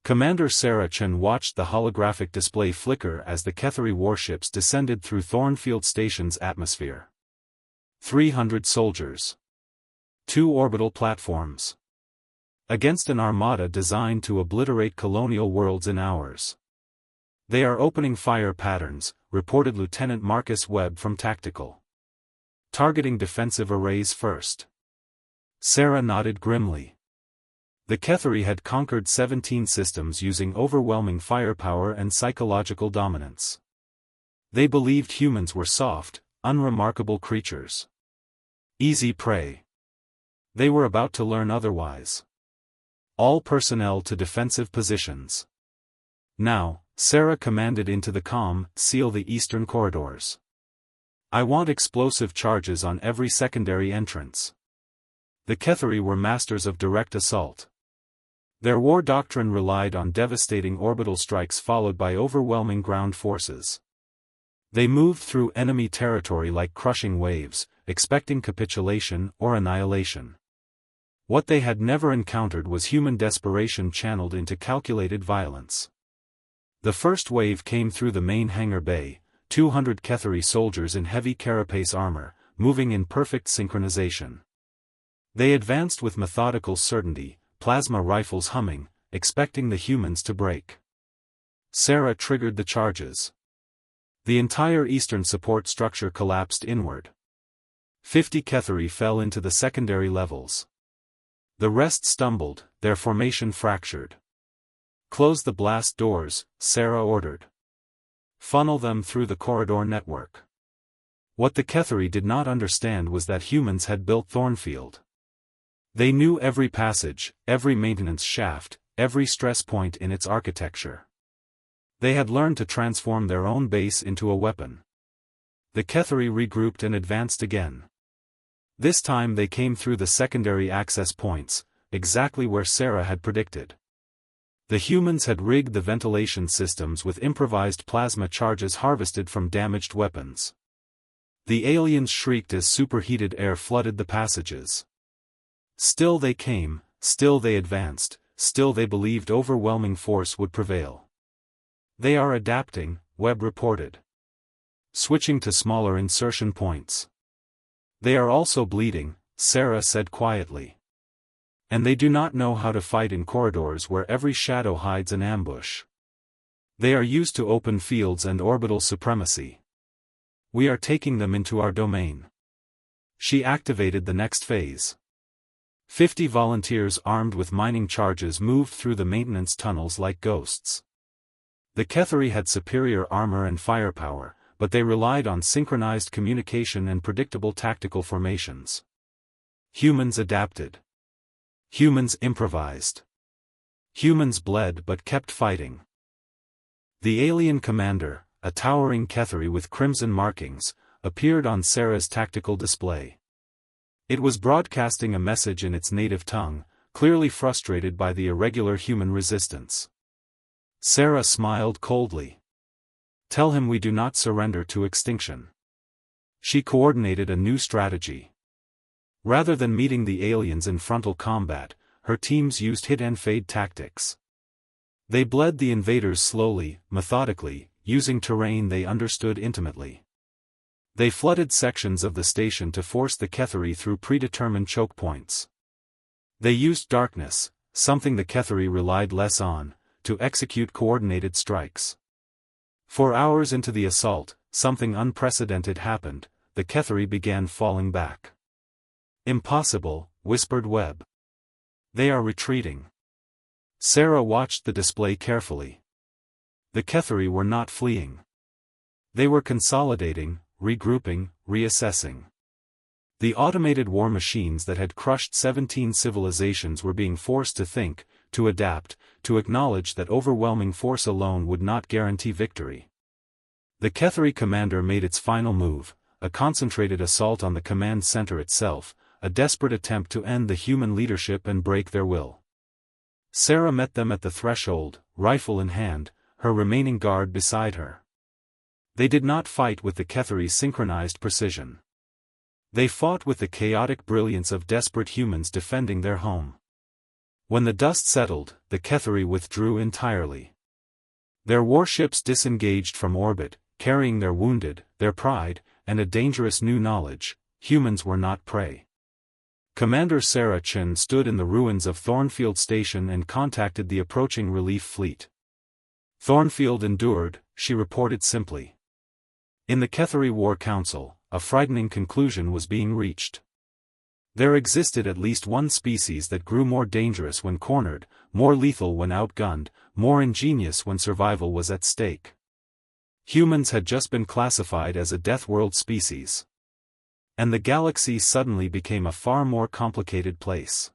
Commander Sarah Chen watched the holographic display flicker as the Ketheri warships descended through Thornfield Station's atmosphere. 300 soldiers. 2 orbital platforms. Against an armada designed to obliterate colonial worlds in hours. They are opening fire patterns, reported Lieutenant Marcus Webb from Tactical. Targeting defensive arrays first. Sarah nodded grimly. The Ketheri had conquered 17 systems using overwhelming firepower and psychological dominance. They believed humans were soft, unremarkable creatures. Easy prey. They were about to learn otherwise. All personnel to defensive positions. Now, Sarah commanded into the comm, seal the eastern corridors. I want explosive charges on every secondary entrance. The Ketheri were masters of direct assault. Their war doctrine relied on devastating orbital strikes followed by overwhelming ground forces. They moved through enemy territory like crushing waves, expecting capitulation or annihilation. What they had never encountered was human desperation channeled into calculated violence. The first wave came through the main hangar bay, 200 Ketheri soldiers in heavy carapace armor, moving in perfect synchronization. They advanced with methodical certainty, plasma rifles humming, expecting the humans to break. Sarah triggered the charges. The entire eastern support structure collapsed inward. 50 Ketheri fell into the secondary levels. The rest stumbled, their formation fractured. Close the blast doors, Sarah ordered. Funnel them through the corridor network. What the Ketheri did not understand was that humans had built Thornfield. They knew every passage, every maintenance shaft, every stress point in its architecture. They had learned to transform their own base into a weapon. The Ketheri regrouped and advanced again. This time they came through the secondary access points, exactly where Sarah had predicted. The humans had rigged the ventilation systems with improvised plasma charges harvested from damaged weapons. The aliens shrieked as superheated air flooded the passages. Still they came, still they advanced, still they believed overwhelming force would prevail. They are adapting, Webb reported. Switching to smaller insertion points. They are also bleeding, Sarah said quietly. And they do not know how to fight in corridors where every shadow hides an ambush. They are used to open fields and orbital supremacy. We are taking them into our domain. She activated the next phase. 50 volunteers armed with mining charges moved through the maintenance tunnels like ghosts. The Ketheri had superior armor and firepower, but they relied on synchronized communication and predictable tactical formations. Humans adapted. Humans improvised. Humans bled but kept fighting. The alien commander, a towering Ketheri with crimson markings, appeared on Sarah's tactical display. It was broadcasting a message in its native tongue, clearly frustrated by the irregular human resistance. Sarah smiled coldly. Tell him we do not surrender to extinction. She coordinated a new strategy. Rather than meeting the aliens in frontal combat, her teams used hit-and-fade tactics. They bled the invaders slowly, methodically, using terrain they understood intimately. They flooded sections of the station to force the Ketheri through predetermined choke points. They used darkness, something the Ketheri relied less on, to execute coordinated strikes. 4 hours into the assault, something unprecedented happened, the Ketheri began falling back. Impossible, whispered Webb. They are retreating. Sarah watched the display carefully. The Ketheri were not fleeing. They were consolidating, regrouping, reassessing. The automated war machines that had crushed 17 civilizations were being forced to think, to adapt, to acknowledge that overwhelming force alone would not guarantee victory. The Ketheri commander made its final move, a concentrated assault on the command center itself, a desperate attempt to end the human leadership and break their will. Sarah met them at the threshold, rifle in hand, her remaining guard beside her. They did not fight with the Ketheri's synchronized precision. They fought with the chaotic brilliance of desperate humans defending their home. When the dust settled, the Ketheri withdrew entirely. Their warships disengaged from orbit, carrying their wounded, their pride, and a dangerous new knowledge: humans were not prey. Commander Sarah Chen stood in the ruins of Thornfield Station and contacted the approaching relief fleet. Thornfield endured, she reported simply. In the Ketheri War Council, a frightening conclusion was being reached. There existed at least one species that grew more dangerous when cornered, more lethal when outgunned, more ingenious when survival was at stake. Humans had just been classified as a Death World species. And the galaxy suddenly became a far more complicated place.